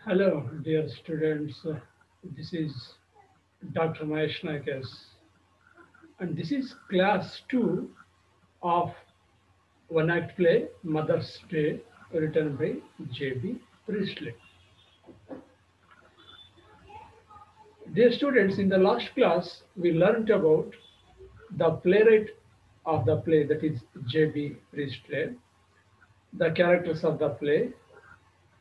Hello, dear students. This is Dr. Mahesh Naikes, and this is class 2 of One Act Play Mother's Day, written by J.B. Priestley. Dear students, in the last class, we learned about the playwright of the play, that is J.B. Priestley, the characters of the play,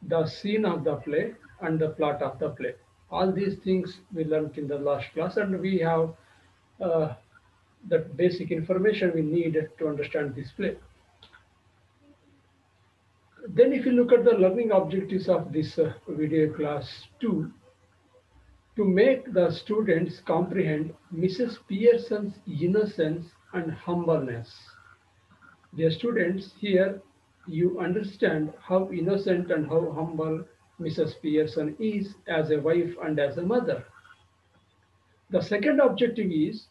the scene of the play, and the plot of the play. All these things we learned in the last class, and we have uh, the basic information we need to understand this play. Then if you look at the learning objectives of this video class 2, to make the students comprehend Mrs. Pearson's innocence and humbleness. Dear students, here you understand how innocent and how humble Mrs. Pearson is as a wife and as a mother. The second objective is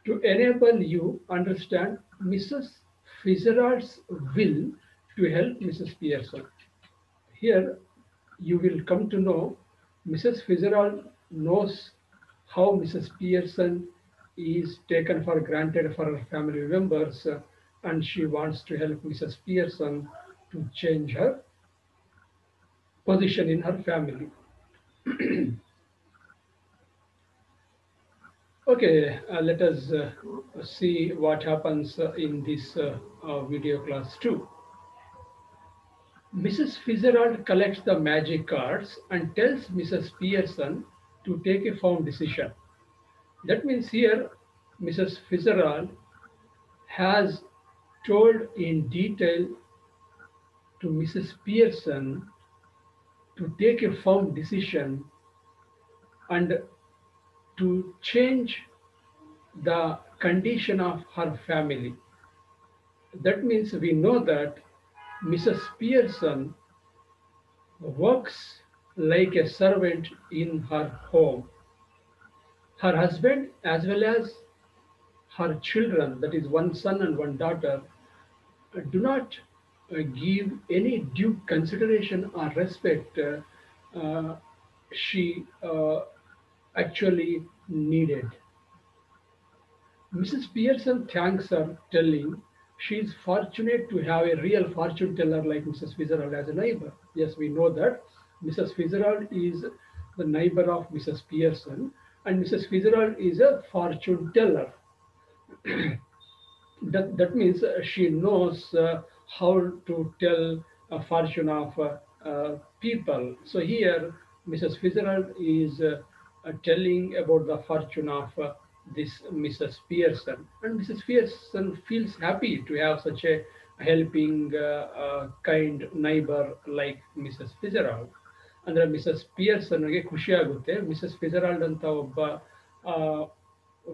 to enable you understand Mrs. Fitzgerald's will to help Mrs. Pearson. Here you will come to know Mrs. Fitzgerald knows how Mrs. Pearson is taken for granted for her family members, and she wants to help Mrs. Pearson to change her position in her family. Okay, let us see what happens in this video class 2. Mrs. Fitzgerald collects the magic cards and tells Mrs. Pearson to take a firm decision. That means here Mrs. Fitzgerald has told in detail to Mrs. Pearson to take a firm decision and to change the condition of her family. That means we know that Mrs. Pearson works like a servant in her home. Her husband, as well as her children, that is one son and one daughter, do not give any due consideration or respect she actually needed. Mrs. Pearson thanks her, telling she is fortunate to have a real fortune teller like Mrs. Fitzgerald as a neighbor. Yes, we know that Mrs. Fitzgerald is the neighbor of Mrs. Pearson, and Mrs. Fitzgerald is a fortune teller. That means she knows how to tell a fortune of people. So here, Mrs. Fitzgerald is telling about the fortune of this Mrs. Pearson, and Mrs. Pearson feels happy to have such a helping, kind neighbor like Mrs. Fitzgerald. ಅಂದ್ರೆ Mrs ಪಿಯರ್ಸನ್ಗೆ ಖುಷಿ ಆಗುತ್ತೆ Mrs ಫಿಜರಾಲ್ಡ್ ಅಂತ ಒಬ್ಬ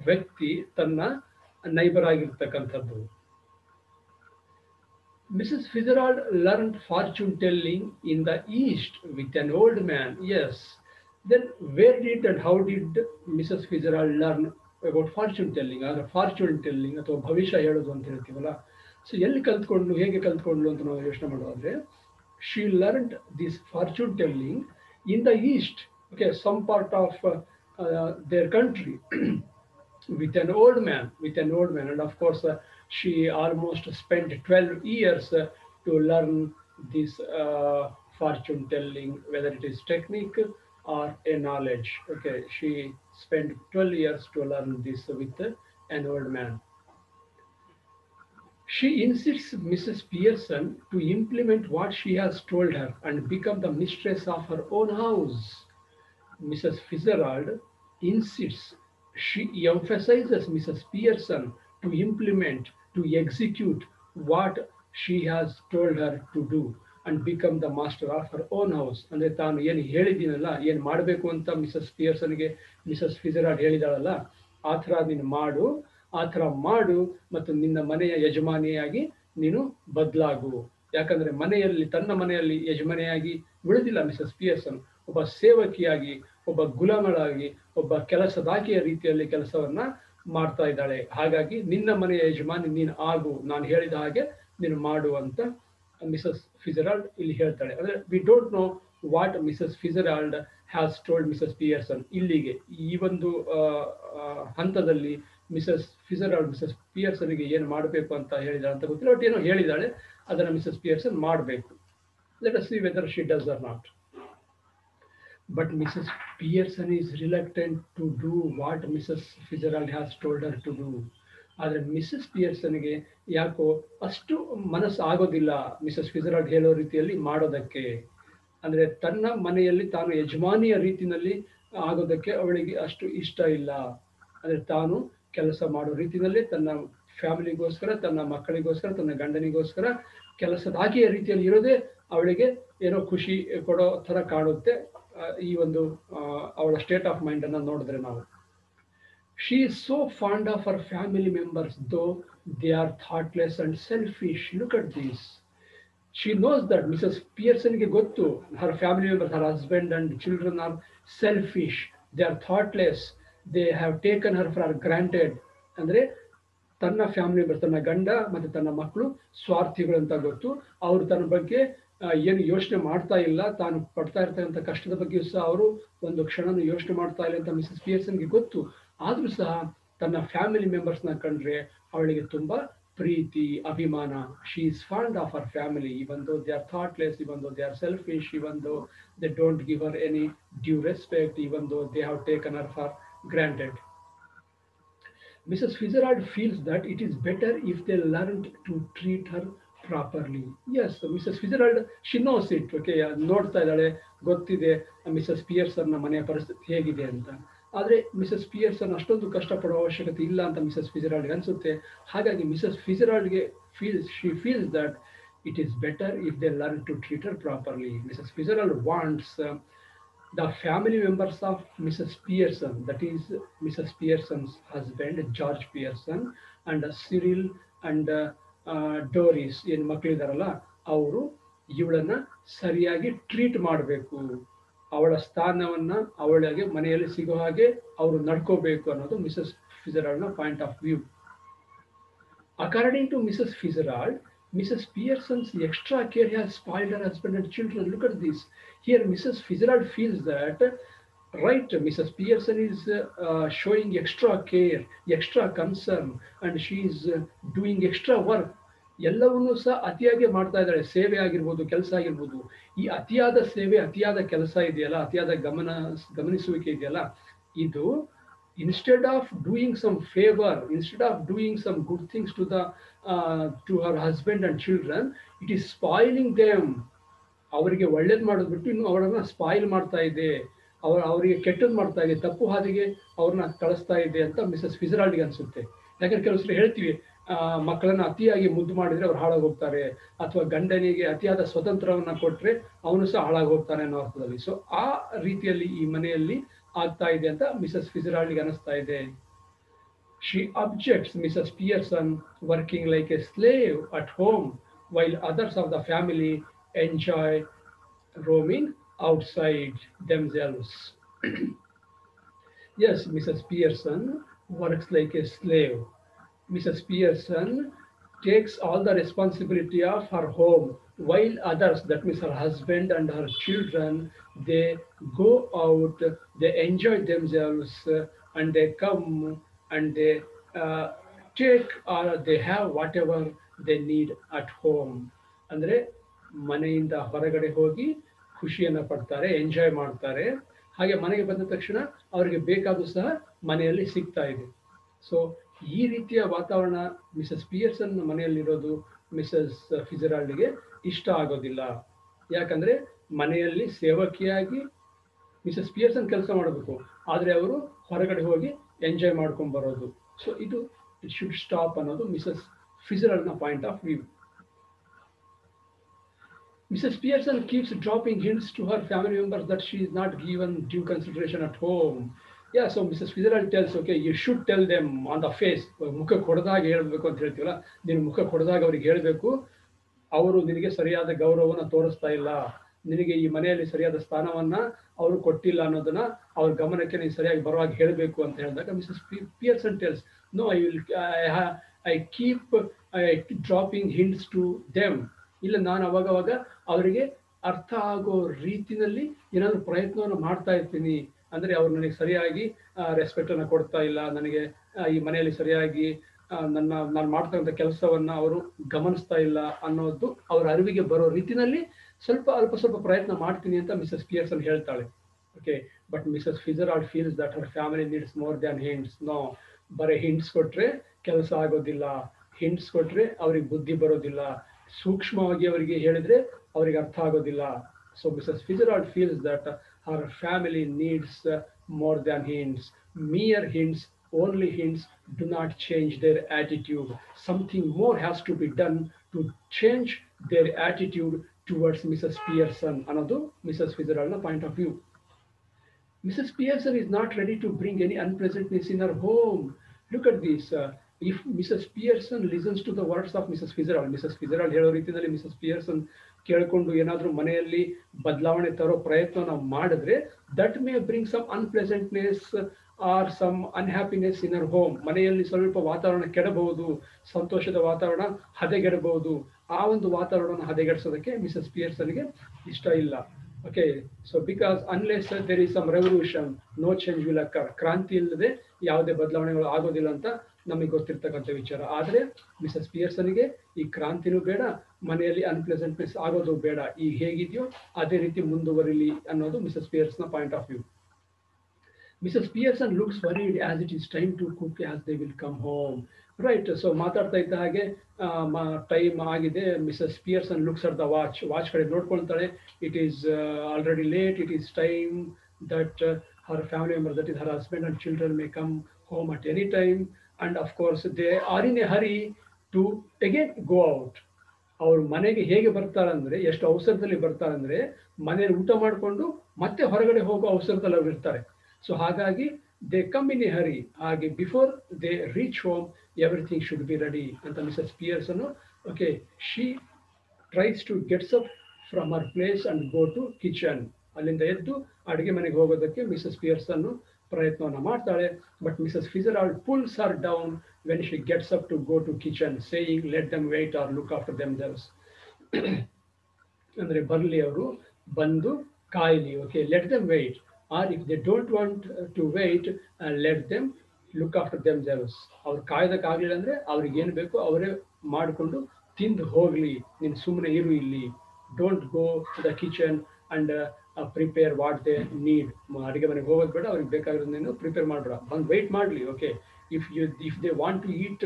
ವ್ಯಕ್ತಿ ತನ್ನ neighbour ಆಗಿರ್ತಕ್ಕಂಥದ್ದು. Mrs. Fitzgerald learned fortune telling in the East with an old man. Yes. Then where did and how did Mrs. Fitzgerald learn about fortune telling? Or fortune telling ಅಥವಾ ಭವಿಷ್ಯ ಹೇಳೋದು ಅಂತ ಹೇಳ್ತೀವಲ್ಲ. ಸೊ ಎಲ್ಲಿ ಕಲ್ತ್ಕೊಂಡ್ಲು ಹೇಗೆ ಕಲ್ತ್ಕೊಂಡ್ಲು ಅಂತ ನಾವು ಯೋಚನೆ ಮಾಡೋದಾದ್ರೆ she learned this fortune telling in the East, okay, some part of their country. With an old man, and of course she almost spent 12 years to learn this fortune telling, whether it is technique or a knowledge. Okay, she spent 12 years to learn this with an old man. She insists Mrs. Pearson to implement what she has told her and become the mistress of her own house. Mrs. Fitzgerald insists, she emphasizes Mrs. Pearson to implement, to execute what she has told her to do and become the master of her own house. ಅಂದರೆ ತಾನು ಏನು ಹೇಳಿದ್ದೀನಲ್ಲ, ಏನು ಮಾಡಬೇಕು ಅಂತ Mrs ಪಿಯರ್ಸನ್ಗೆ Mrs ಫಿಜರಾಲ್ಡ್ ಹೇಳಿದಾಳಲ್ಲ, ಆ ಥರ ನೀನು ಮಾಡು, ಆ ಥರ ಮಾಡು ಮತ್ತು ನಿನ್ನ ಮನೆಯ ಯಜಮಾನಿಯಾಗಿ ನೀನು ಬದಲಾಗು. ಯಾಕಂದರೆ ಮನೆಯಲ್ಲಿ ತನ್ನ ಮನೆಯಲ್ಲಿ ಯಜಮಾನಿಯಾಗಿ ಉಳಿದಿಲ್ಲ ಮಿಸಸ್ ಪಿಯರ್ಸನ್, ಒಬ್ಬ ಸೇವಕಿಯಾಗಿ, ಒಬ್ಬ ಗುಲಾಮಳಾಗಿ, ಒಬ್ಬ ಕೆಲಸದಾಕೆಯ ರೀತಿಯಲ್ಲಿ ಕೆಲಸವನ್ನ ಮಾಡ್ತಾ ಇದ್ದಾಳೆ. ಹಾಗಾಗಿ ನಿನ್ನ ಮನೆಯ ಯಜಮಾನಿ ನೀನು ಆಗು, ನಾನು ಹೇಳಿದ ಹಾಗೆ ನೀನು ಮಾಡು ಅಂತ ಮಿಸಸ್ ಫಿಜರಾಲ್ಡ್ ಇಲ್ಲಿ ಹೇಳ್ತಾಳೆ. ಅಂದರೆ we don't know what Mrs Fitzgerald has told Mrs Pearson. ಇಲ್ಲಿಗೆ ಈ ಒಂದು ಹಂತದಲ್ಲಿ ಮಿಸಸ್ ಫಿಜೆರಾಲ್ಡ್ ಮಿಸಸ್ ಪಿಯರ್ಸನ್ಗೆ ಏನು ಮಾಡಬೇಕು ಅಂತ ಹೇಳಿದಾಳೆ ಅಂತ ಗೊತ್ತಿಲ್ಲ, ಬಟ್ ಏನೋ ಹೇಳಿದಾಳೆ, ಅದನ್ನು ಮಿಸಸ್ ಪಿಯರ್ಸನ್ ಮಾಡಬೇಕು. Let us see whether she does or not. But Mrs. Pearson is reluctant to do what Mrs. Fitzgerald has told her to do. ಆದರೆ ಮಿಸಸ್ ಪಿಯರ್ಸನ್ಗೆ ಯಾಕೋ ಅಷ್ಟು ಮನಸ್ಸು ಆಗೋದಿಲ್ಲ ಮಿಸಸ್ ಫಿಜೆರಾಲ್ಡ್ ಹೇಳೋ ರೀತಿಯಲ್ಲಿ ಮಾಡೋದಕ್ಕೆ. ಅಂದರೆ ತನ್ನ ಮನೆಯಲ್ಲಿ ತಾನು ಯಜಮಾನಿಯ ರೀತಿಯಲ್ಲಿ ಆಗೋದಕ್ಕೆ ಅವಳಿಗೆ ಅಷ್ಟು ಇಷ್ಟ ಇಲ್ಲ. ಅಂದರೆ ತಾನು ಕೆಲಸ ಮಾಡೋ ರೀತಿಯಲ್ಲಿ ತನ್ನ ಫ್ಯಾಮಿಲಿಗೋಸ್ಕರ, ತನ್ನ ಮಕ್ಕಳಿಗೋಸ್ಕರ, ತನ್ನ ಗಂಡನಿಗೋಸ್ಕರ ಕೆಲಸದಾಗಿಯ ರೀತಿಯಲ್ಲಿ ಇರೋದೇ ಅವಳಿಗೆ ಏನೋ ಖುಷಿ ಕೊಡೋ ಥರ ಕಾಣುತ್ತೆ. ಈ ಒಂದು ಅವಳ ಸ್ಟೇಟ್ ಆಫ್ ಮೈಂಡ್ ಅನ್ನು ನೋಡಿದ್ರೆ ನಾವು. She is so fond of her family members though they are thoughtless and selfish. Look at this. She knows that Mrs ಪಿಯರ್ಸನ್ಗೆ ಗೊತ್ತು her family members, her husband and children are selfish, they are thoughtless, they have taken her for granted. ಅಂದರೆ ತನ್ನ family members, ತನ್ನ ಗಂಡ ಮತ್ತು ತನ್ನ ಮಕ್ಕಳು ಸ್ವಾರ್ಥಿಗಳು ಅಂತ ಗೊತ್ತು. ಅವರು ತನ್ನ ಬಗ್ಗೆ ಏನು ಯೋಚನೆ ಮಾಡ್ತಾ ಇಲ್ಲ, ತಾನು ಪಡ್ತಾ ಇರ್ತಕ್ಕಂಥ ಕಷ್ಟದ ಬಗ್ಗೆ ಸಹ ಅವರು ಒಂದು ಕ್ಷಣನೂ ಯೋಚನೆ ಮಾಡ್ತಾ ಇಲ್ಲ ಅಂತ ಮಿಸಸ್ ಪಿಯರ್ಸನ್ಗೆ ಗೊತ್ತು. ಆದರೂ ಸಹ ತನ್ನ ಫ್ಯಾಮಿಲಿ ಮೆಂಬರ್ಸ್ನ ಕಂಡ್ರೆ ಅವಳಿಗೆ ತುಂಬ ಪ್ರೀತಿ, ಅಭಿಮಾನ. She is fond of her family even though they are thoughtless, even though they are selfish, even though they don't give her any due respect, even though they have taken her for granted. Mrs. Fitzgerald feels that it is better if they learned to treat her properly. Yes, Mrs. Fitzgerald, she knows it. Okay, ನೋಡ್ತಾ ಇದ್ದಾಳೆ, ಗೊತ್ತಿದೆ Mrs ಪಿಯರ್ಸನ್ನ ಮನೆಯ ಪರಿಸ್ಥಿತಿ ಹೇಗಿದೆ ಅಂತ. ಆದರೆ Mrs Pearson ಅಷ್ಟೊಂದು ಕಷ್ಟಪಡುವ ಅವಶ್ಯಕತೆ ಇಲ್ಲ ಅಂತ ಮಿಸಸ್ ಫಿಜೆರಾಲ್ಡ್ಗೆ ಅನಿಸುತ್ತೆ. ಹಾಗಾಗಿ ಮಿಸಸ್ ಫಿಜೆರಾಲ್ಡ್ಗೆ she feels that it is better if they learn to treat her properly. Mrs Fitzgerald wants the family members of Mrs. Pearson, that is Mrs. Pearson's husband George Pearson and Cyril and Doris ಏನು ಮಕ್ಕಳಿದಾರಲ್ಲ ಅವರು ಇವಳನ್ನ ಸರಿಯಾಗಿ treat ಮಾಡಬೇಕು, ಅವಳ ಸ್ಥಾನವನ್ನ ಅವಳಿಗೆ ಮನೆಯಲ್ಲಿ ಸಿಗೋ ಹಾಗೆ ಅವರು ನಡ್ಕೋಬೇಕು ಅನ್ನೋದು ಮಿಸಸ್ ಫಿಜೆರಾಲ್ಡ್ನ point of view. According to Mrs. Fitzgerald, Mrs. Pearson's extra care has spoiled her husband and children. Look at this. Here, Mrs. Fitzgerald feels that, right, Mrs. Pearson is showing extra care, extra concern, and she is doing extra work. ಎಲ್ಲವನ್ನೂ ಸಹ ಅತಿಯಾಗಿ ಮಾಡ್ತಾ ಇದ್ದಾರೆ. ಸೇವೆ ಆಗಿರ್ಬೋದು, ಕೆಲಸ ಆಗಿರ್ಬೋದು. ಈ ಅತಿಯಾದ ಸೇವೆ, ಅತಿಯಾದ ಕೆಲಸ ಇದೆಯಲ್ಲ, ಅತಿಯಾದ ಗಮನಿಸುವಿಕೆ ಇದೆಯಲ್ಲ, ಇದು instead of doing some favor, instead of doing some good things to her husband and children, it is spoiling them. ಅವರಿಗೆ ಒಳ್ಳೇದು ಮಾಡೋದು ಬಿಟ್ಟು ಇನ್ನು ಅವರನ್ನ ಸ್ಪಾಯಿಲ್ ಮಾಡ್ತಾ ಇದೆ, ಅವರಿಗೆ ಕೆಟ್ಟದ್ದು ಮಾಡ್ತಾ ಇದೆ, ತಪ್ಪು ಹಾದಿಗೆ ಅವ್ರನ್ನ ಕಳಿಸ್ತಾ ಇದೆ ಅಂತ ಮಿಸಸ್ ಫಿಜೆರಾಲ್ಡ್ಗೆ ಅನಿಸುತ್ತೆ. ಯಾಕಂದ್ರೆ ಕೆಲವು ಹೇಳ್ತೀವಿ, ಮಕ್ಕಳನ್ನ ಅತಿಯಾಗಿ ಮುದ್ದು ಮಾಡಿದ್ರೆ ಅವ್ರು ಹಾಳಾಗಿ ಹೋಗ್ತಾರೆ, ಅಥವಾ ಗಂಡನಿಗೆ ಅತಿಯಾದ ಸ್ವತಂತ್ರವನ್ನ ಕೊಟ್ರೆ ಅವನು ಸಹ ಹಾಳಾಗಿ ಹೋಗ್ತಾನೆ ಅನ್ನೋ ಅರ್ಥದಲ್ಲಿ. ಸೊ ಆ ರೀತಿಯಲ್ಲಿ ಈ ಮನೆಯಲ್ಲಿ ಆಗ್ತಾ ಇದೆ ಅಂತ ಮಿಸಸ್ ಫಿಜೆರಾಲ್ಡ್ಗೆ ಅನಿಸ್ತಾ ಇದೆ. She objects Mrs. Pearson working like a slave at home while others of the family enjoy roaming outside themselves. Yes, Mrs. Pearson works like a slave. Mrs. Pearson takes all the responsibility of her home while others, that means her husband and her children, they go out, they enjoy themselves, and they come and they take or they have whatever they need at home. ಅಂದರೆ ಮನೆಯಿಂದ ಹೊರಗಡೆ ಹೋಗಿ ಖುಷಿಯನ್ನು ಪಡ್ತಾರೆ, enjoy ಮಾಡ್ತಾರೆ. ಹಾಗೆ ಮನೆಗೆ ಬಂದ ತಕ್ಷಣ ಅವರಿಗೆ ಬೇಕಾದರೂ ಸಹ ಮನೆಯಲ್ಲಿ ಸಿಗ್ತಾ ಇದೆ. ಸೊ ಈ ರೀತಿಯ ವಾತಾವರಣ ಮಿಸಸ್ ಪಿಯರ್ಸನ್ ಮನೆಯಲ್ಲಿರೋದು ಮಿಸಸ್ ಫಿಜೆರಾಲ್ಡ್ಗೆ ಇಷ್ಟ ಆಗೋದಿಲ್ಲ. ಯಾಕಂದ್ರೆ ಮನೆಯಲ್ಲಿ ಸೇವಕಿಯಾಗಿ ಮಿಸಸ್ ಪಿಯರ್ಸನ್ ಕೆಲಸ ಮಾಡಬೇಕು, ಆದರೆ ಅವರು ಹೊರಗಡೆ ಹೋಗಿ ಎಂಜಾಯ್ ಮಾಡ್ಕೊಂಡು ಬರೋದು. ಸೊ ಇದು ಇಟ್ ಶುಡ್ ಸ್ಟಾಪ್ ಅನ್ನೋದು ಮಿಸಸ್ ಫಿಜೆರಾಲ್ಡ್ನ point of view. Mrs. Pearson keeps dropping hints to her family members that she is not given due consideration at home. Yeah, so Mrs. Fitzgerald tells, okay, you should tell them on the face, ಮುಖಕ್ಕೆ ಹೊಡೆದಾಗ ಹೇಳಬೇಕು ಅಂತ ಹೇಳ್ತೀವಲ್ಲ, ನೀನು ಮುಖಕ್ಕೆ ಹೊಡೆದಾಗ ಅವ್ರಿಗೆ ಹೇಳಬೇಕು, ಅವರು ನಿನಗೆ ಸರಿಯಾದ ಗೌರವವನ್ನು ತೋರಿಸ್ತಾ ಇಲ್ಲ, ನಿನಗೆ ಈ ಮನೆಯಲ್ಲಿ ಸರಿಯಾದ ಸ್ಥಾನವನ್ನ ಅವರು ಕೊಟ್ಟಿಲ್ಲ ಅನ್ನೋದನ್ನ ಅವ್ರ ಗಮನಕ್ಕೆ ನೀನು ಸರಿಯಾಗಿ ಬರುವಾಗ ಹೇಳಬೇಕು ಅಂತ ಹೇಳಿದಾಗ Mrs Pearson tells, no I keep dropping hints to them. ಇಲ್ಲ, ನಾನು ಅವಾಗವಾಗ ಅವರಿಗೆ ಅರ್ಥ ಆಗೋ ರೀತಿನಲ್ಲಿ ಏನಾದರೂ ಪ್ರಯತ್ನವನ್ನು ಮಾಡ್ತಾ ಇರ್ತೀನಿ. ಅಂದರೆ ಅವ್ರು ನನಗೆ ಸರಿಯಾಗಿ ರೆಸ್ಪೆಕ್ಟನ್ನು ಕೊಡ್ತಾ ಇಲ್ಲ, ನನಗೆ ಈ ಮನೆಯಲ್ಲಿ ಸರಿಯಾಗಿ ನಾನು ಮಾಡ್ತಕ್ಕಂಥ ಕೆಲಸವನ್ನು ಅವರು ಗಮನಿಸ್ತಾ ಇಲ್ಲ ಅನ್ನೋದು ಅವರ ಅರಿವಿಗೆ ಬರೋ ರೀತಿನಲ್ಲಿ ಅಲ್ಪ ಸ್ವಲ್ಪ ಪ್ರಯತ್ನ ಮಾಡ್ತೀನಿ ಅಂತ ಮಿಸಸ್ ಪಿಯರ್ಸನ್ ಹೇಳ್ತಾಳೆ. Okay, but Mrs Fitzgerald feels that her family needs more than hints. No, ಬರೀ ಹಿಂಟ್ಸ್ ಕೊಟ್ರೆ ಕೆಲಸ ಆಗೋದಿಲ್ಲ, ಹಿಂಟ್ಸ್ ಕೊಟ್ರೆ ಅವ್ರಿಗೆ ಬುದ್ಧಿ ಬರೋದಿಲ್ಲ, ಸೂಕ್ಷ್ಮವಾಗಿ ಅವರಿಗೆ ಹೇಳಿದ್ರೆ ಅವ್ರಿಗೆ ಅರ್ಥ ಆಗೋದಿಲ್ಲ. So Mrs Fitzgerald feels that her family needs more than hints. Mere hints, only hints do not change their attitude. Something more has to be done to change their attitude towards Mrs. Pearson. Another Mrs. Fitzgerald's point of view. Mrs. Pearson is not ready to bring any unpleasantness in her home. Look at this. If Mrs. Pearson listens to the words of Mrs. Fitzgerald, Mrs. Fitzgerald ಹೇಳೋ ರೀತಿಯಲ್ಲಿ Mrs Pearson ಕೇಳಿಕೊಂಡು ಏನಾದರೂ ಮನೆಯಲ್ಲಿ ಬದಲಾವಣೆ ತರೋ ಪ್ರಯತ್ನ ನಾವು ಮಾಡಿದ್ರೆ, that may bring some unpleasantness or some unhappiness in our home. ಮನೆಯಲ್ಲಿ ಸ್ವಲ್ಪ ವಾತಾವರಣ ಕೆಡಬಹುದು, ಸಂತೋಷದ ವಾತಾವರಣ ಹದಗೆಡಬಹುದು. ಆ ಒಂದು ವಾತಾವರಣವನ್ನು ಹದಗೆಡಿಸೋದಕ್ಕೆ ಮಿಸಸ್ ಪಿಯರ್ಸನ್ಗೆ ಇಷ್ಟ ಇಲ್ಲ. Okay, so because unless there is some revolution, no change will occur. ಕ್ರಾಂತಿ ಇಲ್ಲದೆ ಯಾವುದೇ ಬದಲಾವಣೆಗಳು ಆಗೋದಿಲ್ಲ ಅಂತ ನಮಗೆ ಗೊತ್ತಿರ್ತಕ್ಕಂಥ ವಿಚಾರ. ಆದರೆ ಮಿಸಸ್ ಪಿಯರ್ಸನ್ಗೆ ಈ ಕ್ರಾಂತಿನೂ ಬೇಡ, ಮನೆಯಲ್ಲಿ ಅನ್ಪ್ಲೆಸೆಂಟ್ನೆಸ್ ಆಗೋದು ಬೇಡ, ಈಗ ಹೇಗಿದೆಯೋ ಅದೇ ರೀತಿ ಮುಂದುವರಿಲಿ ಅನ್ನೋದು ಮಿಸಸ್ ಪಿಯರ್ಸ್ನ point of view. Mrs Pearson looks worried as it is time to cook as they will come home. Right, so ಮಾತಾಡ್ತಾ ಇದ್ದ ಹಾಗೆ ಟೈಮ್ ಆಗಿದೆ. Mrs Pearson looks at the watch ಕಡೆ ನೋಡ್ಕೊಳ್ತಾಳೆ. It is already late, it is time that her family member, that is her husband and children may come home at any time. And of course they are in a hurry to again go out. ಅವ್ರ ಮನೆಗೆ ಹೇಗೆ ಬರ್ತಾರಂದ್ರೆ, ಎಷ್ಟು ಅವಸರದಲ್ಲಿ ಬರ್ತಾರಂದ್ರೆ, ಮನೆಯಲ್ಲಿ ಊಟ ಮಾಡಿಕೊಂಡು ಮತ್ತೆ ಹೊರಗಡೆ ಹೋಗೋ ಅವಸರದಲ್ಲಿ ಅವ್ರು ಇರ್ತಾರೆ. ಸೊ ಹಾಗಾಗಿ they come in a hurry. ಹಾಗೆ before they reach home everything should be ready ಅಂತ Mrs Pearson. Okay, she tries to gets up from her place and go to kitchen. ಅಲ್ಲಿಂದ ಎದ್ದು ಅಡುಗೆ ಮನೆಗೆ ಹೋಗೋದಕ್ಕೆ ಮಿಸಸ್ ಪಿಯರ್ಸನ್ ಪ್ರಯತ್ನವನ್ನು ಮಾಡ್ತಾಳೆ. But Mrs Fitzgerald pulls her down when she gets up to go to kitchen, saying let them wait or look after themselves. ಅಂದರೆ ಬರಲಿ, ಅವರು ಬಂದು ಕಾಯಲಿ. Okay, let them wait, or if they don't want to wait, let them look after themselves. ಅವ್ರು ಕಾಯ್ದಕ್ಕಾಗಲಿಲ್ಲ ಅಂದರೆ ಅವ್ರಿಗೆ ಏನು ಬೇಕೋ ಅವರೇ ಮಾಡಿಕೊಂಡು ತಿಂದು ಹೋಗಲಿ, ನೀನು ಸುಮ್ಮನೆ ಇರು ಇಲ್ಲಿ. Don't go to the kitchen and prepare what they need. ಅಡುಗೆ ಮನೆಗೆ ಹೋಗೋದು ಬೇಡ, ಅವ್ರಿಗೆ ಬೇಕಾಗಿರೋದೇನು ಪ್ರಿಪೇರ್ ಮಾಡಬೇಡ, ಬಂದು ವೆಯ್ಟ್ ಮಾಡಲಿ. Okay, if they want to eat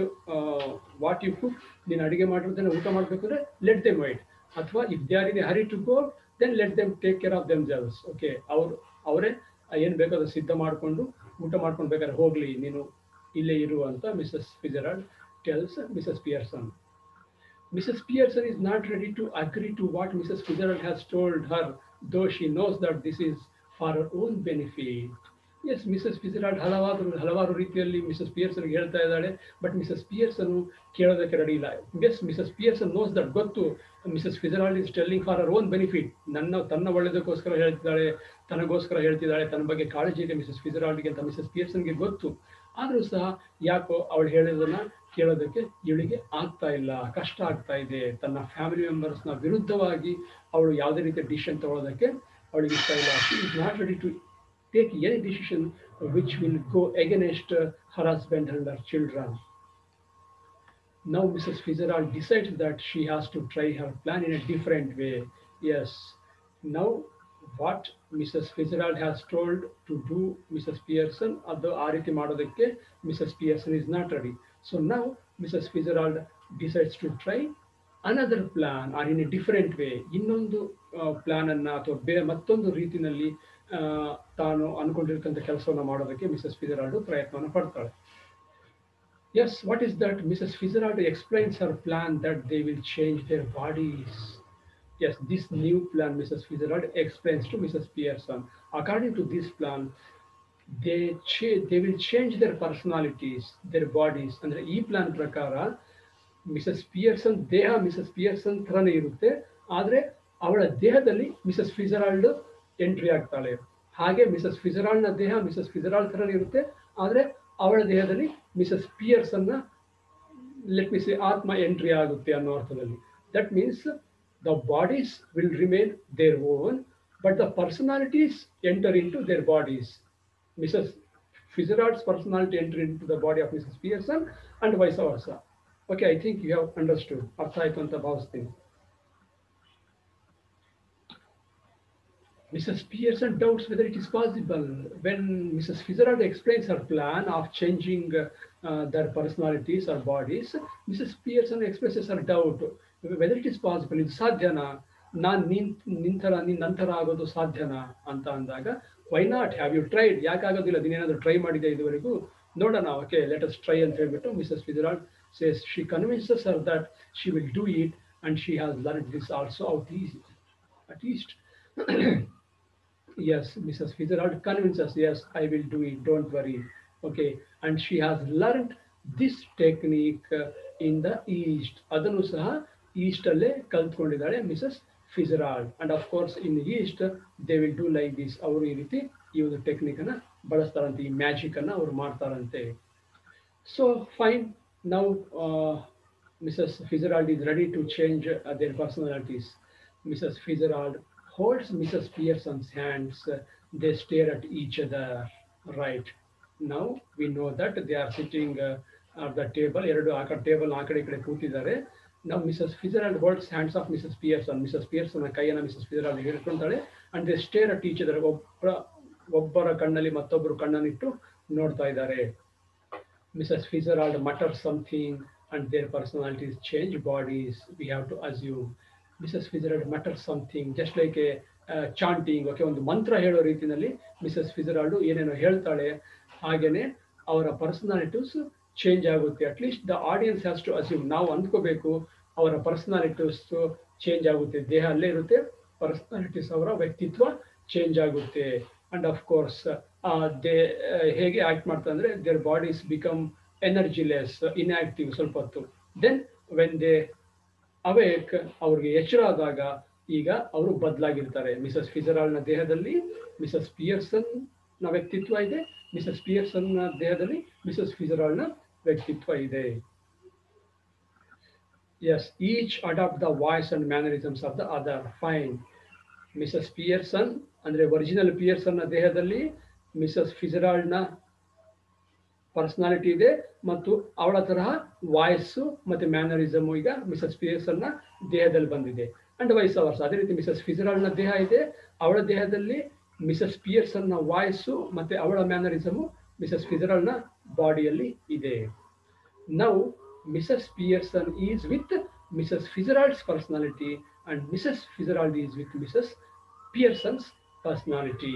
what you cook, ನೀನು ಅಡುಗೆ ಮಾಡಿರೋದನ್ನ ಊಟ ಮಾಡಬೇಕು ಅಂದರೆ ಲೆಟ್ ದೆಮ್ ವೆಯ್ಟ್. ಅಥವಾ if they are in a hurry to go, then let them take care of themselves. Okay, ಅವರೇ ಏನು ಬೇಕೋ ಅದು ಸಿದ್ಧ ಮಾಡಿಕೊಂಡು ಊಟ ಮಾಡ್ಕೊಂಡು ಬೇಕಾದ್ರೆ ಹೋಗಲಿ, ನೀನು ಇಲ್ಲೇ ಇರು ಅಂತ Mrs Fitzgerald tells Mrs Pearson. Mrs. Pearson is not ready to agree to what Mrs. Fitzgerald has told her, though she knows that this is for her own benefit. Yes, Mrs. Fitzgerald ಹಲವಾರು ರೀತಿಯಲ್ಲಿ Mrs ಪಿಯರ್ಸನ್ಗೆ ಹೇಳ್ತಾ ಇದ್ದಾಳೆ. But Mrs Pearson ಕೇಳೋದಕ್ಕೆ ready ಇಲ್ಲ. Yes, Mrs Pearson knows that, ಗೊತ್ತು Mrs Fitzgerald is telling for her own benefit. ತನ್ನ ಒಳ್ಳೆದಕ್ಕೋಸ್ಕರ ಹೇಳ್ತಿದ್ದಾಳೆ, ತನಗೋಸ್ಕರ ಹೇಳ್ತಿದ್ದಾಳೆ, ತನ್ನ ಬಗ್ಗೆ ಕಾಳಜಿ ಇದೆ ಮಿಸಸ್ ಫಿಟ್ಜೆರಾಲ್ಡ್ಗೆ ಅಂತ ಮಿಸಸ್ ಪಿಯರ್ಸನ್ಗೆ ಗೊತ್ತು. ಆದರೂ ಸಹ ಯಾಕೋ ಅವಳು ಹೇಳಿರೋದನ್ನ ಕೇಳೋದಕ್ಕೆ ಇವಳಿಗೆ ಆಗ್ತಾ ಇಲ್ಲ, ಕಷ್ಟ ಆಗ್ತಾ ಇದೆ. ತನ್ನ ಫ್ಯಾಮಿಲಿ ಮೆಂಬರ್ಸ್ನ ವಿರುದ್ಧವಾಗಿ ಅವಳು ಯಾವುದೇ ರೀತಿಯ ಡಿಸಿಷನ್ ತಗೊಳ್ಳೋದಕ್ಕೆ ಅವಳಿಗೆ ಇಷ್ಟ ಇಲ್ಲ. She is not ready to take any decision which will go against her husband and her children. Now Mrs. Fitzgerald decides that she has to try her plan in a different way. Yes, now what Mrs. Fitzgerald has told to do Mrs. Pearson, adu aa riti madodakke Mrs. Pearson is not ready. So now Mrs. Fitzgerald decides to try another plan or in a different way. ಇನ್ನೊಂದು plan ಅನ್ನ ಅಥವಾ ಮತ್ತೊಂದು ರೀತಿಯಲ್ಲಿ ತಾನು ಅನ್ಕೊಂಡಿರ್ತಕ್ಕಂಥ ಕೆಲಸವನ್ನು ಮಾಡೋದಕ್ಕೆ Mrs ಫಿಟ್ಜೆರಾಲ್ಡ್ ಪ್ರಯತ್ನವನ್ನು ಪಡ್ತಾಳೆ. Yes, what is that? Mrs. Fitzgerald explains her plan that they will change their bodies. Yes, this new plan Mrs. Fitzgerald explains to Mrs. Pearson. According to this plan, they will change their personalities, their bodies. ಅಂದ್ರೆ ಈ plan ಪ್ರಕಾರ Mrs Pearson ದೇಹ Mrs Pearson ಥರನೇ ಇರುತ್ತೆ, ಆದರೆ ಅವಳ ದೇಹದಲ್ಲಿ Mrs ಫಿಟ್ಜೆರಾಲ್ಡ್ entry ಆಗ್ತಾಳೆ. ಹಾಗೆ ಮಿಸಸ್ ಫಿಟ್ಜೆರಾಲ್ಡ್ನ ದೇಹ ಮಿಸಸ್ ಫಿಟ್ಜೆರಾಲ್ಡ್ ಥರನೇ ಇರುತ್ತೆ, ಆದರೆ ಅವಳ ದೇಹದಲ್ಲಿ ಮಿಸಸ್ ಪಿಯರ್ಸನ್ನ ಲೆಟ್ ಮಿ ಸೇ ಆತ್ಮ ಎಂಟ್ರಿ ಆಗುತ್ತೆ ಅನ್ನೋ ಅರ್ಥದಲ್ಲಿ. That means The bodies will remain their own, but the personalities enter into their bodies. Mrs. Fitzgerald's personality enter into the body of Mrs. Pearson and vice versa. Okay, I think you have understood. ಅರ್ಥ ಆಯ್ತು ಅಂತ ಭಾವಿಸ್ತೀನಿ. Mrs. Pearson doubts whether it is possible. When Mrs. Fitzgerald explains her plan of changing their personalities or bodies, Mrs. Pearson expresses her doubt whether it is possible. ಇದು ಸಾಧ್ಯನಾ? ನಾನು ನಂತರ ಆಗೋದು ಸಾಧ್ಯನಾ ಅಂತ ಅಂದಾಗ, why not, have you tried, ಯಾಕಾಗೋದಿಲ್ಲ, ನೀನೇನಾದರೂ ಟ್ರೈ ಮಾಡಿದೆ ಇದುವರೆಗೂ, ನೋಡೋಣ, ಓಕೆ ಲೆಟ್ ಅಸ್ ಟ್ರೈ ಅಂತ ಹೇಳ್ಬಿಟ್ಟು Mrs Fitzgerald says she convinces her that she will do it and she has learn this also out easy at least. Yes, Mrs. Fitzgerald convinces, yes, I will do it, don't worry. Okay, and she has learned this technique in the East. ಅದನ್ನು ಸಹ east ಅಲ್ಲೇ ಕಲ್ತ್ಕೊಂಡಿದ್ದಾಳೆ Mrs Fitzgerald. And of course in east they will do like this. ಅವರು ಈ ರೀತಿ ಈ ಒಂದು technique ಅನ್ನ ಬಳಸ್ತಾರಂತೆ, ಈ ಮ್ಯಾಜಿಕ್ ಅನ್ನ ಅವರು ಮಾಡ್ತಾರಂತೆ. So fine, now Mrs Fitzgerald is ready to change their personalities. Mrs. Fitzgerald holds Mrs. Pearson's hands. They stare at each other. Right. Now we know that they are sitting at the table. ಎರಡು ಆ ಕಡೆ table ಆ ಕಡೆ ಈ ಕಡೆ ಕೂತಿದ್ದಾರೆ. Now Mrs. Fitzgerald holds hands of Mrs. Pearson. Mrs. Pearson ಕೈಯನ್ನು Mrs. Fitzgerald ಹಿಡ್ಕೊಂತಾಳೆ and they stare at each other. ಒಬ್ಬರ ಕಣ್ಣಲ್ಲಿ ಮತ್ತೊಬ್ಬರು ಕಣ್ಣನ್ನಿಟ್ಟು ನೋಡ್ತಾ ಇದ್ದಾರೆ. Mrs. Fitzgerald mutters something and their personalities change bodies. We have to assume. Mrs. Fitzgerald mutters something just like a chanting. Okay, ಒಂದು ಮಂತ್ರ ಹೇಳೋ ರೀತಿಯಲ್ಲಿ ಮಿಸಸ್ ಫಿಜರಾಲ್ಡ್ ಏನೇನೋ ಹೇಳ್ತಾಳೆ, ಹಾಗೇನೆ ಅವರ ಪರ್ಸನಾಲಿಟೀಸ್ ಚೇಂಜ್ ಆಗುತ್ತೆ. At least the audience has to assume, ನಾವು ಅಂದ್ಕೋಬೇಕು ಅವರ ಪರ್ಸನಾಲಿಟೀಸ್ ಚೇಂಜ್ ಆಗುತ್ತೆ. ದೇಹ ಅಲ್ಲೇ ಇರುತ್ತೆ, ಪರ್ಸನಾಲಿಟೀಸ್ ಅವರ ವ್ಯಕ್ತಿತ್ವ ಚೇಂಜ್ ಆಗುತ್ತೆ. ಅಂಡ್ ಆಫ್ ಕೋರ್ಸ್ ದೇ ಹೇಗೆ ಆಕ್ಟ್ ಮಾಡ್ತಾರೆ ಅಂದರೆ ದೇರ್ ಬಾಡೀಸ್ ಬಿಕಮ್ ಎನರ್ಜಿಲೆಸ್, ಇನ್ಆಕ್ಟಿವ್ ಸ್ವಲ್ಪ ಹೊತ್ತು. ದೆನ್ ವೆನ್ ದೇ ಅವೇಕ್, ಅವ್ರಿಗೆ ಎಚ್ಚರ ಆದಾಗ ಈಗ ಅವರು ಬದಲಾಗಿರ್ತಾರೆ. ಮಿಸಸ್ ಫಿಜರಾಲ್ಡ್ನ ದೇಹದಲ್ಲಿ ಮಿಸಸ್ ಪಿಯರ್ಸನ್ ನ ವ್ಯಕ್ತಿತ್ವ ಇದೆ, ಮಿಸಸ್ ಪಿಯರ್ಸನ್ ನ ದೇಹದಲ್ಲಿ ಮಿಸಸ್ ಫಿಜರಾಲ್ಡ್ನ ವ್ಯಕ್ತಿತ್ವ ಇದೆ. Yes, each adopt the voice and mannerisms of the other. Fine. Mrs Pearson ಅಂದ್ರೆ ಒರಿಜಿನಲ್ ಪಿಯರ್ಸನ್ ನ ದೇಹದಲ್ಲಿ ಮಿಸಸ್ ಫಿಜರಾಲ್ಡ್ನ ಪರ್ಸನಾಲಿಟಿ ಇದೆ ಮತ್ತು ಅವಳ ತರಹ ವಾಯ್ಸ್ ಮತ್ತೆ ಮ್ಯಾನರಿಸಮ್ ಈಗ ಮಿಸಸ್ ಪಿಯರ್ಸನ್ ನ ದೇಹದಲ್ಲಿ ಬಂದಿದೆ. ಅಂಡ್ ವೈಸ್ ವರ್ಸ, ಅದೇ ರೀತಿ ಮಿಸಸ್ ಫಿಜರಾಲ್ಡ್ ನ ದೇಹ ಇದೆ, ಅವಳ ದೇಹದಲ್ಲಿ ಮಿಸಸ್ ಪಿಯರ್ಸನ್ ನ ವಾಯ್ಸ್ ಮತ್ತೆ ಅವಳ ಮ್ಯಾನರಿಸಮ್ ಮಿಸಸ್ ಫಿಜರಾಲ್ಡ್ ನ ಬಾಡಿಯಲ್ಲಿ ಇದೆ. Now Mrs Pearson is with Mrs Fitzgerald's personality and Mrs Fitzgerald is with Mrs Pearson's personality.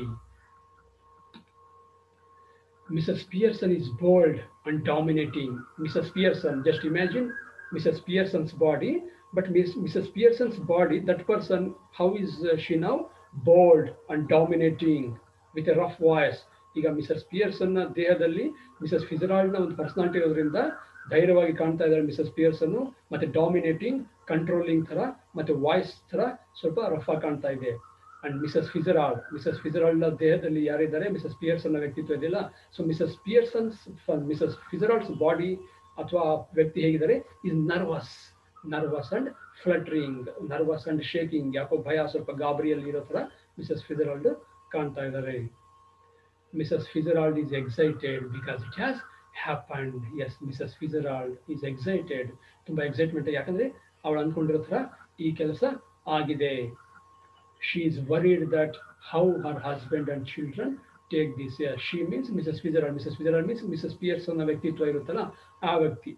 Mrs. Pearson is bold and dominating. Mrs. Pearson, just imagine Mrs. Pearson's body, but Mrs. Pearson's body, that person, how is she now? Bold and dominating with a rough voice. ಈಗ Mrs Pearson ನ ದೇಹದಲ್ಲಿ Mrs ಫಿಜರಾಲ್ಡ್ ನ ಒಂದು personality ಇರೋದ್ರಿಂದ ಧೈರ್ಯವಾಗಿ ಕಾಣ್ತಾ ಇದ್ದಾರೆ Mrs Pearson, ಮತ್ತೆ ಡಾಮಿನೇಟಿಂಗ್, ಕಂಟ್ರೋಲಿಂಗ್ ತರ, ಮತ್ತೆ ವಾಯ್ಸ್ ತರ ಸ್ವಲ್ಪ ರಫ್ ಆಗಿ ಕಾಣ್ತಾ ಇದೆ. ಅಂಡ್ ಮಿಸಸ್ ಫಿಜರಾಲ್ಡ್ ನ ದೇಹದಲ್ಲಿ ಯಾರಿದ್ದಾರೆ, ಮಿಸಸ್ ಪಿಯರ್ಸನ್ ನ ವ್ಯಕ್ತಿತ್ವ ಇದೆಯಲ್ಲ, ಸೊ ಮಿಸಸ್ ಫಿಜರಾಲ್ಡ್ಸ್ ಬಾಡಿ ಅಥವಾ ವ್ಯಕ್ತಿ ಹೇಗಿದ್ದಾರೆ, is nervous and fluttering, nervous and shaking, ಯಾಕೋ ಭಯ, ಸ್ವಲ್ಪ ಗಾಬರಿಯಲ್ಲಿ ಇರೋ ತರ ಮಿಸಸ್ ಫಿಜರಾಲ್ಡ್ ಕಾಣ್ತಾ ಇದ್ದಾರೆ. Mrs Fitzgerald is excited because it has happened. Yes, Mrs Fitzgerald is excited, ತುಂಬಾ ಎಕ್ಸೈಟ್ಮೆಂಟ್, ಯಾಕಂದ್ರೆ ಅವಳು ಅಂದ್ಕೊಂಡಿರೋ ತರ ಈ ಕೆಲಸ ಆಗಿದೆ. She is worried that how her husband and children take this. Yeah, she means Mrs. Fitzgerald. Mrs. Fitzgerald means Mrs. Pearson ನ ವ್ಯಕ್ತಿತ್ವ ಇರುತ್ತಲ್ಲ ಆ ವ್ಯಕ್ತಿ.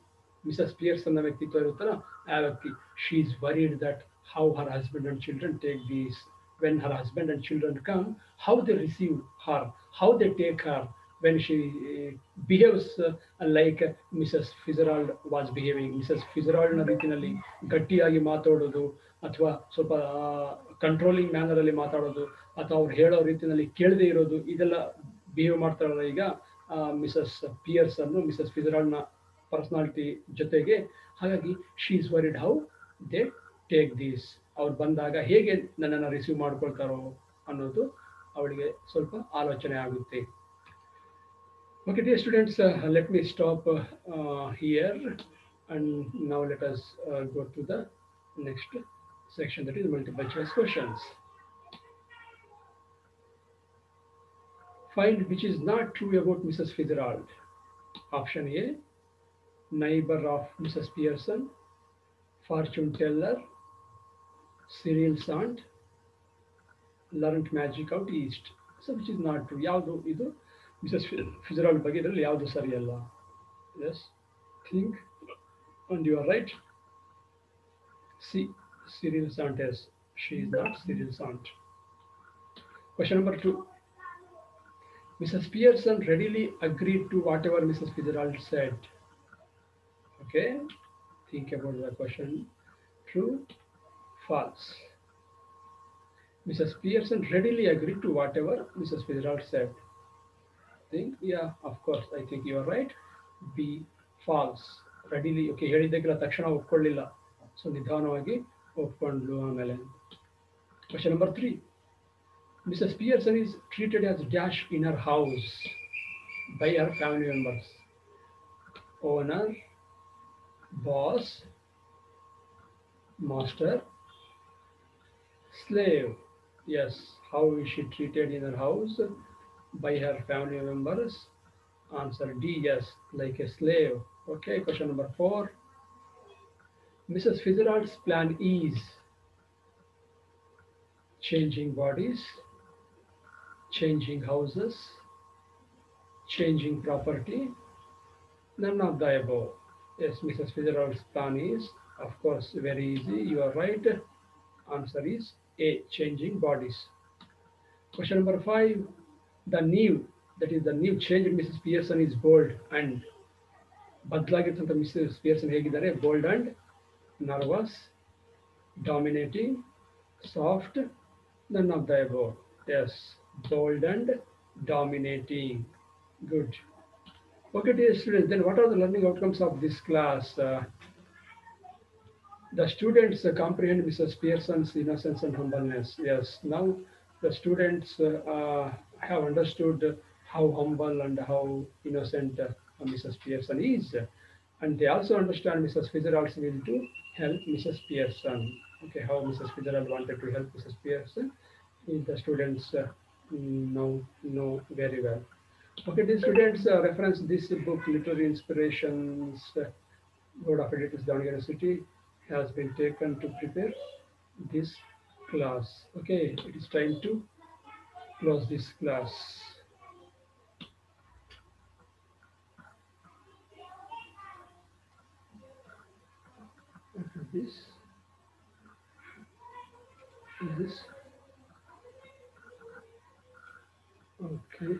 Mrs. Pearson ನ ವ್ಯಕ್ತಿತ್ವ ಇರುತ್ತಲ್ಲ ಆ ವ್ಯಕ್ತಿ. She is worried that how her husband and children take this. When her husband and children come, how they receive her, how they take her when she behaves like Mrs. Fitzgerald was behaving. Mrs. Fitzgerald ನ ರೀತಿಯಲ್ಲಿ ಗಟ್ಟಿಯಾಗಿ ಮಾತಾಡೋದು ಅಥವಾ ಸ್ವಲ್ಪ controlling manner ಅಲ್ಲಿ ಮಾತಾಡೋದು ಅಥವಾ ಅವ್ರು ಹೇಳೋ ರೀತಿಯಲ್ಲಿ ಕೇಳದೆ ಇರೋದು, ಇದೆಲ್ಲ ಬಿಹೇವ್ ಮಾಡ್ತಾರಲ್ಲ ಈಗ ಮಿಸಸ್ ಪಿಯರ್ಸನ್ ಮಿಸಸ್ ಫಿಜರಾಲ್ಡ್ ನ ಪರ್ಸನಾಲಿಟಿ ಜೊತೆಗೆ. ಹಾಗಾಗಿ she is worried how they take this, ಅವ್ರು ಬಂದಾಗ ಹೇಗೆ ನನ್ನನ್ನು ರಿಸೀವ್ ಮಾಡ್ಕೊಳ್ತಾರೋ ಅನ್ನೋದು ಅವಳಿಗೆ ಸ್ವಲ್ಪ ಆಲೋಚನೆ ಆಗುತ್ತೆ. Okay, dear students, let me stop here and now let us go to the next section, that is multiple choice questions. Find which is not true about Mrs. Fitzgerald. Option A, neighbor of Mrs. Pearson, fortune teller, Cyril's aunt, learned magic out east. So which is not true? ಯಾವುದು ಇದು Mrs ಫಿಜರಾಲ್ಡ್ ಬಗ್ಗೆ ಇದರಲ್ಲಿ ಯಾವುದು ಸರಿಯಲ್ಲ? Yes, think, and you are right. C, Cyril's aunt is. She is not Cyril's aunt. Question number 2. Mrs. Pearson readily agreed to whatever Mrs. Fitzgerald said. Okay, think about the question. True, false. Mrs. Pearson readily agreed to whatever Mrs. Fitzgerald said. Think, yeah, of course, I think you are right. B, false. Readily, okay, ಹೇಳಿದ್ದಕ್ಕೆಲ್ಲ ತಕ್ಷಣ ಒಪ್ಕೊಳ್ಳಿಲ್ಲ, so ನಿಧಾನವಾಗಿ ಒಪ್ಕೊಂಡ್ಲು ಆಮೇಲೆ. Question number 3. Mrs. Pearson is treated as dash in her house by her family members. Owner, boss, master, slave. Yes, how is she treated in her house? By her family members. Answer D, yes, like a slave. Okay, question number 4. Mrs. Fitzgerald's plan is changing bodies, changing houses, changing property, none of the above. Yes, Mrs. Fitzgerald's plan is, of course, very easy. You are right. Answer is A, changing bodies. Question number 5. The new, that is the new change in Mrs. Pearson is bold and ಬದಲಾಗಿರ್ತಂಥ Mrs Pearson ಹೇಗಿದ್ದಾರೆ? Bold and nervous, dominating, soft, none of the above. Yes, bold and dominating. Good. Okay, dear students, then what are the learning outcomes of this class? The students comprehend Mrs. Pearson's innocence and humbleness. Yes, now the students have understood how humble and how innocent Mrs. Pearson is, and they also understand Mrs. Fitzgerald's will to help Mrs. Pearson. Okay, how Mrs. Fitzgerald wanted to help Mrs. Pearson, the students now know very well. Okay, the students reference this book, Literary Inspirations, Board of Editors, Davangere City, has been taken to prepare this class. Okay, it is time to close this class. This, this, okay.